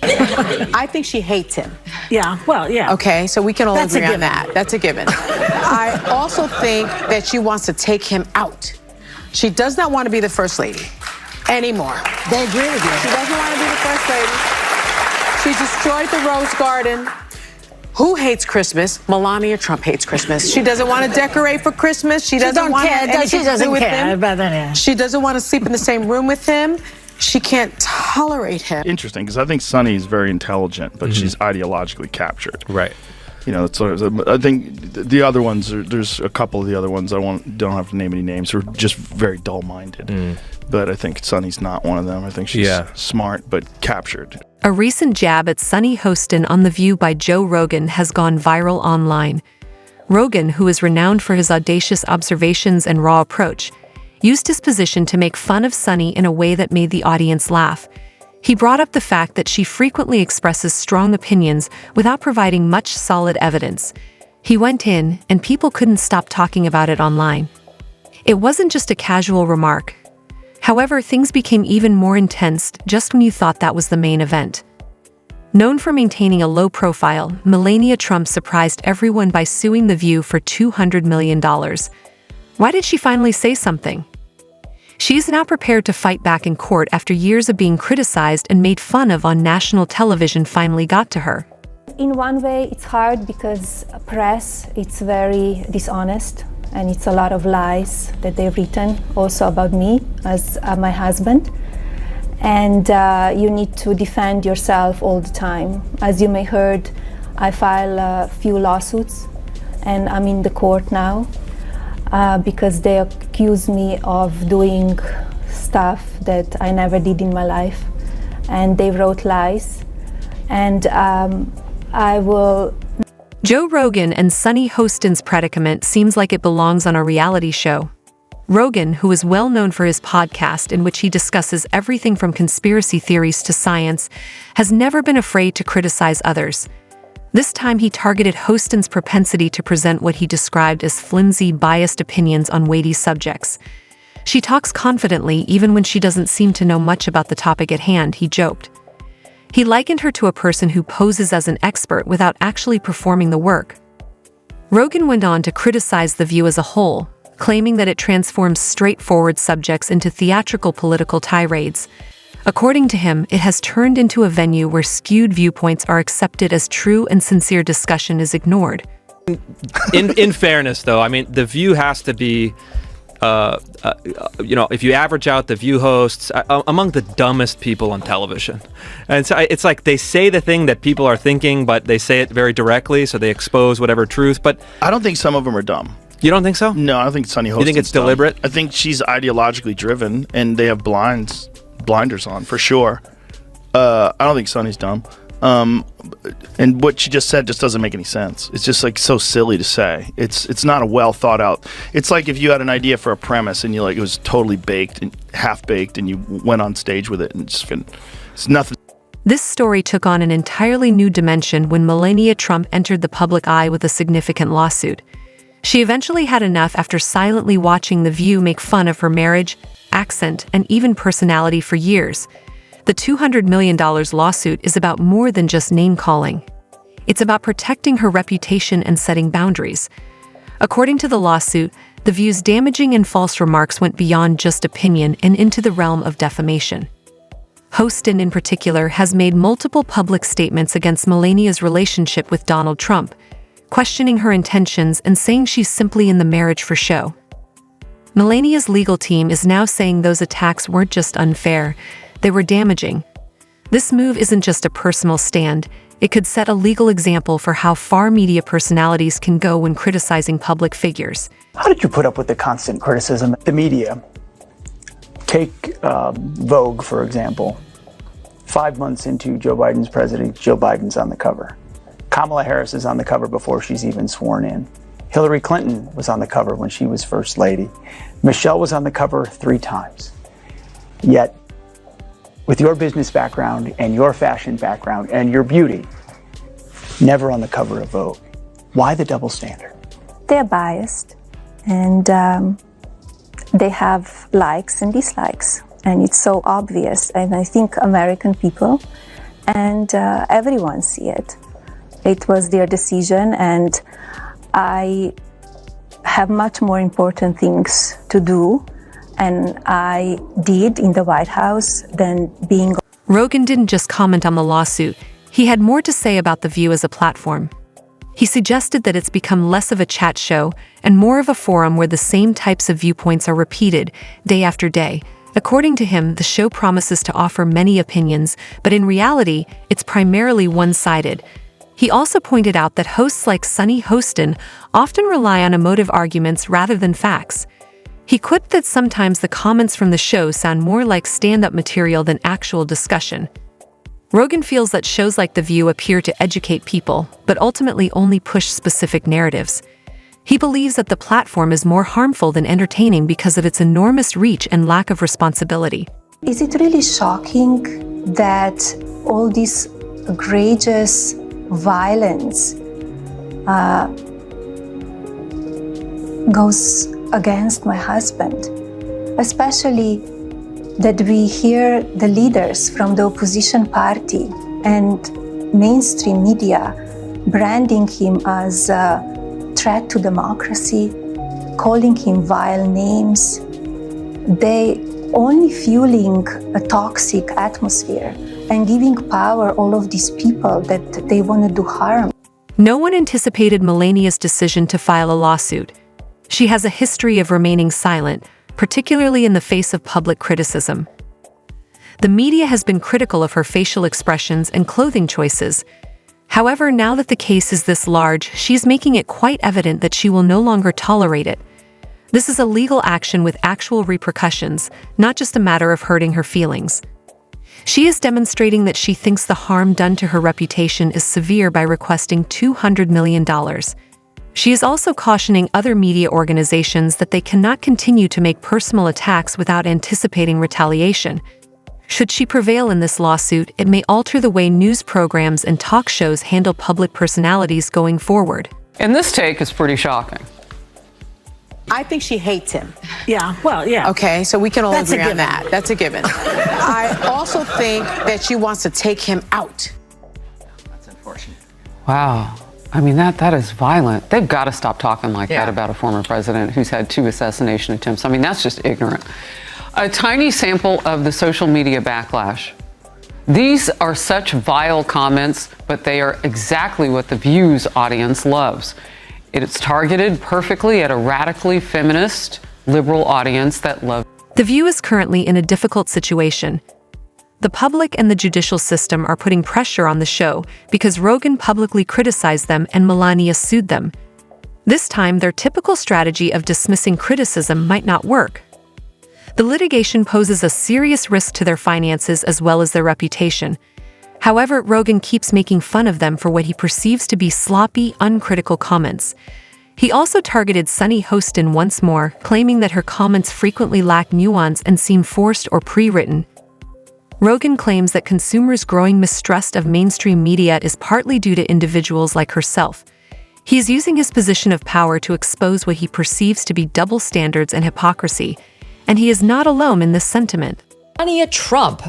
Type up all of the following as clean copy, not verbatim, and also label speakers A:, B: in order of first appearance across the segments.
A: I think she hates him.
B: Yeah, well, yeah.
A: Okay, so we can all
B: That's a
A: agree on
B: given.
A: that. That's a given. I also think that she wants to take him out. She does not want to be the first lady anymore.
B: They agree with you.
A: She doesn't want to be the first lady. She destroyed the Rose Garden. Who hates Christmas? Melania Trump hates Christmas. She doesn't want to decorate for Christmas. She doesn't want to have anything to do with him.
B: About that, yeah.
A: She doesn't want to sleep in the same room with him. She can't tolerate him.
C: Interesting, because I think Sunny is very intelligent, but she's ideologically captured.
D: Right.
C: You know, I think the other ones, there's a couple of the other ones, don't have to name any names, are just very dull-minded. But I think Sunny's not one of them. I think she's smart, but captured.
E: A recent jab at Sunny Hostin on The View by Joe Rogan has gone viral online. Rogan, who is renowned for his audacious observations and raw approach, used his position to make fun of Sunny in a way that made the audience laugh. He brought up the fact that she frequently expresses strong opinions without providing much solid evidence. He went in, and people couldn't stop talking about it online. It wasn't just a casual remark. However, things became even more intense just when you thought that was the main event. Known for maintaining a low profile, Melania Trump surprised everyone by suing The View for $200 million. Why did she finally say something? She is now prepared to fight back in court after years of being criticized and made fun of on national television finally got to her.
F: In one way, it's hard because press, it's very dishonest, and it's a lot of lies that they've written also about me as my husband. And you need to defend yourself all the time. As you may heard, I filed a few lawsuits, and I'm in the court now because they accuse me of doing stuff that I never did in my life, and they wrote lies. And I will.
E: Joe Rogan and Sunny Hostin's predicament seems like it belongs on a reality show. Rogan, who is well known for his podcast in which he discusses everything from conspiracy theories to science, has never been afraid to criticize others. This time he targeted Hostin's propensity to present what he described as flimsy, biased opinions on weighty subjects. She talks confidently even when she doesn't seem to know much about the topic at hand, he joked. He likened her to a person who poses as an expert without actually performing the work. Rogan went on to criticize The View as a whole, claiming that it transforms straightforward subjects into theatrical political tirades. According to him, it has turned into a venue where skewed viewpoints are accepted as true and sincere discussion is ignored.
D: In fairness, though, I mean, The View has to be if you average out The View hosts, among the dumbest people on television. And so it's like they say the thing that people are thinking, but they say it very directly, so they expose whatever truth. But
C: I don't think some of them are dumb.
D: You don't think so?
C: No, I don't think Sunny Hostin.
D: You think it's deliberate?
C: I think she's ideologically driven, and they have blinders on, for sure. I don't think Sunny's dumb. And what she just said just doesn't make any sense. It's just like so silly to say. It's not a well thought out. It's like if you had an idea for a premise and it was totally baked and half baked, and you went on stage with it, and it's nothing.
E: This story took on an entirely new dimension when Melania Trump entered the public eye with a significant lawsuit. She eventually had enough after silently watching The View make fun of her marriage, accent, and even personality for years. The $200 million lawsuit is about more than just name-calling. It's about protecting her reputation and setting boundaries. According to the lawsuit, The View's damaging and false remarks went beyond just opinion and into the realm of defamation. Hostin, in particular, has made multiple public statements against Melania's relationship with Donald Trump, questioning her intentions and saying she's simply in the marriage for show. Melania's legal team is now saying those attacks weren't just unfair, they were damaging. This move isn't just a personal stand, it could set a legal example for how far media personalities can go when criticizing public figures.
G: How did you put up with the constant criticism? The media. Take Vogue, for example. 5 months into Joe Biden's presidency, Joe Biden's on the cover. Kamala Harris is on the cover before she's even sworn in. Hillary Clinton was on the cover when she was First Lady. Michelle was on the cover 3 times. Yet, with your business background and your fashion background and your beauty, never on the cover of Vogue. Why the double standard?
F: They're biased, and they have likes and dislikes, and it's so obvious. And I think American people and everyone see it. It was their decision, and I have much more important things to do, and I did in the White House than being.
E: Rogan didn't just comment on the lawsuit, he had more to say about The View as a platform. He suggested that it's become less of a chat show and more of a forum where the same types of viewpoints are repeated day after day. According to him, the show promises to offer many opinions, but in reality, it's primarily one-sided. He also pointed out that hosts like Sunny Hostin often rely on emotive arguments rather than facts. He quipped that sometimes the comments from the show sound more like stand-up material than actual discussion. Rogan feels that shows like The View appear to educate people, but ultimately only push specific narratives. He believes that the platform is more harmful than entertaining because of its enormous reach and lack of responsibility.
F: Is it really shocking that all this egregious violence goes against my husband? Especially that we hear the leaders from the opposition party and mainstream media branding him as a threat to democracy, calling him vile names. They only fueling a toxic atmosphere and giving power all of these people that they want to do harm.
E: No one anticipated Melania's decision to file a lawsuit. She has a history of remaining silent, particularly in the face of public criticism. The media has been critical of her facial expressions and clothing choices. However, now that the case is this large, she's making it quite evident that she will no longer tolerate it. This is a legal action with actual repercussions, not just a matter of hurting her feelings. She is demonstrating that she thinks the harm done to her reputation is severe by requesting $200 million. She is also cautioning other media organizations that they cannot continue to make personal attacks without anticipating retaliation. Should she prevail in this lawsuit, it may alter the way news programs and talk shows handle public personalities going forward.
H: And this take is pretty shocking.
A: I think she hates him.
B: Yeah, well, yeah.
A: Okay, so we can all
B: That's a
A: agree on
B: given.
A: that. That's a given. I also think that she wants to take him out.
I: That's unfortunate.
H: Wow. I mean, that is violent. They've got to stop talking like that about a former president who's had 2 assassination attempts. I mean, that's just ignorant. A tiny sample of the social media backlash. These are such vile comments, but they are exactly what The View's audience loves. It's targeted perfectly at a radically feminist, liberal audience that loves.
E: The View is currently in a difficult situation. The public and the judicial system are putting pressure on the show because Rogan publicly criticized them and Melania sued them. This time, their typical strategy of dismissing criticism might not work. The litigation poses a serious risk to their finances as well as their reputation. However, Rogan keeps making fun of them for what he perceives to be sloppy, uncritical comments. He also targeted Sunny Hostin once more, claiming that her comments frequently lack nuance and seem forced or pre-written. Rogan claims that consumers' growing mistrust of mainstream media is partly due to individuals like herself. He is using his position of power to expose what he perceives to be double standards and hypocrisy, and he is not alone in this sentiment.
J: Melania Trump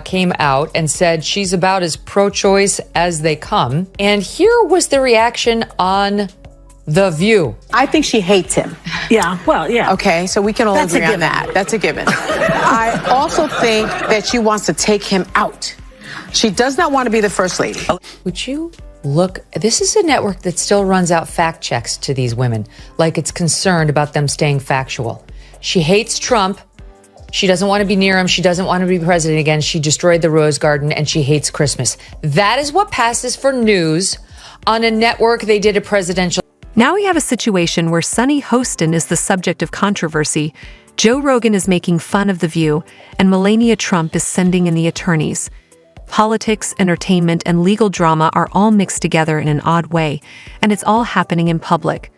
J: came out and said she's about as pro-choice as they come. And here was the reaction on The View.
A: I think she hates him.
B: Yeah, well, yeah.
A: Okay, so we can all
B: That's a
A: agree on
B: given.
A: that. That's a given. I also think that she wants to take him out. She does not want to be the first lady.
J: Would you look? This is a network that still runs out fact checks to these women, like it's concerned about them staying factual. She hates Trump. She doesn't want to be near him. She doesn't want to be president again. She destroyed the Rose Garden and she hates Christmas. That is what passes for news on a network. They did a presidential.
E: Now we have a situation where Sunny Hostin is the subject of controversy, Joe Rogan is making fun of The View, and Melania Trump is sending in the attorneys. Politics, entertainment, and legal drama are all mixed together in an odd way, and it's all happening in public.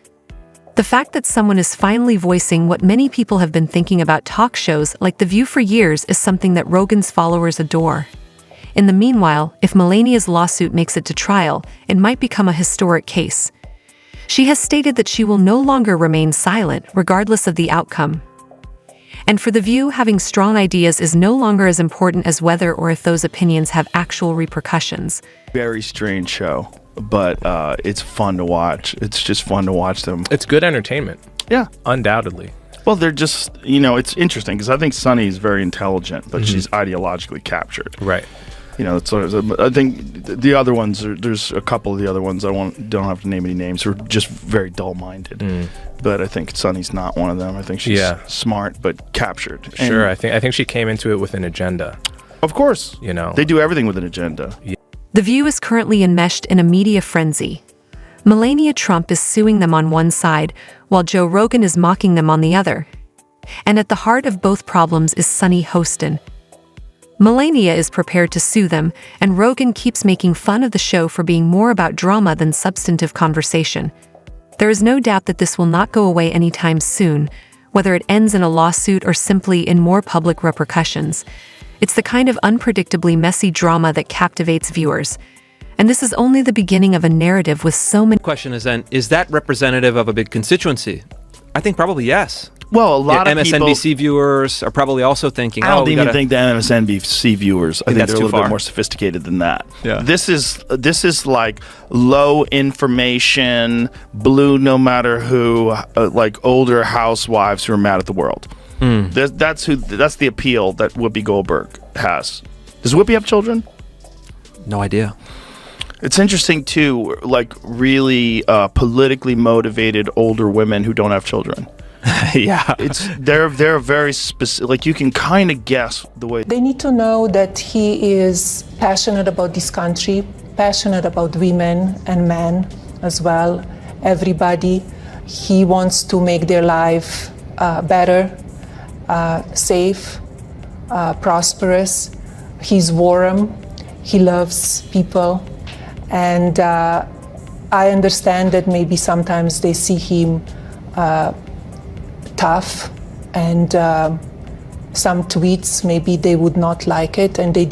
E: The fact that someone is finally voicing what many people have been thinking about talk shows like The View for years is something that Rogan's followers adore. In the meanwhile, if Melania's lawsuit makes it to trial, it might become a historic case. She has stated that she will no longer remain silent, regardless of the outcome. And for The View, having strong ideas is no longer as important as whether or if those opinions have actual repercussions.
C: Very strange show, but it's fun to watch. It's just fun to watch them.
K: It's good entertainment.
C: Yeah.
K: Undoubtedly.
C: Well, they're just, it's interesting because I think Sunny is very intelligent, but she's ideologically captured.
K: Right.
C: That's sort of, I think the other ones, there's a couple of the other ones, don't have to name any names, who are just very dull-minded. But I think Sunny's not one of them. I think she's smart, but captured.
K: Sure, I think she came into it with an agenda.
C: Of course. They do everything with an agenda.
K: Yeah.
E: The View is currently enmeshed in a media frenzy. Melania Trump is suing them on one side, while Joe Rogan is mocking them on the other. And at the heart of both problems is Sunny Hostin. Melania is prepared to sue them, and Rogan keeps making fun of the show for being more about drama than substantive conversation. There is no doubt that this will not go away anytime soon, whether it ends in a lawsuit or simply in more public repercussions. It's the kind of unpredictably messy drama that captivates viewers. And this is only the beginning of a narrative with so many...
D: Question is then, is that representative of a big constituency? I think probably yes.
C: Well, a lot of
D: MSNBC
C: people,
D: viewers are probably also thinking,
C: I don't even think the MSNBC viewers, I think they're a little bit more sophisticated than that.
D: Yeah.
C: This is like low information, blue no matter who, like older housewives who are mad at the world. That's the appeal that Whoopi Goldberg has. Does Whoopi have children?
D: No idea.
C: It's interesting too, like really politically motivated older women who don't have children.
D: Yeah,
C: they're very specific. Like you can kind of guess the way
L: they need to know that he is passionate about this country, passionate about women and men as well. Everybody, he wants to make their life better, safe, prosperous. He's warm. He loves people. And I understand that maybe sometimes they see him tough, and some tweets, maybe they would not like it, and they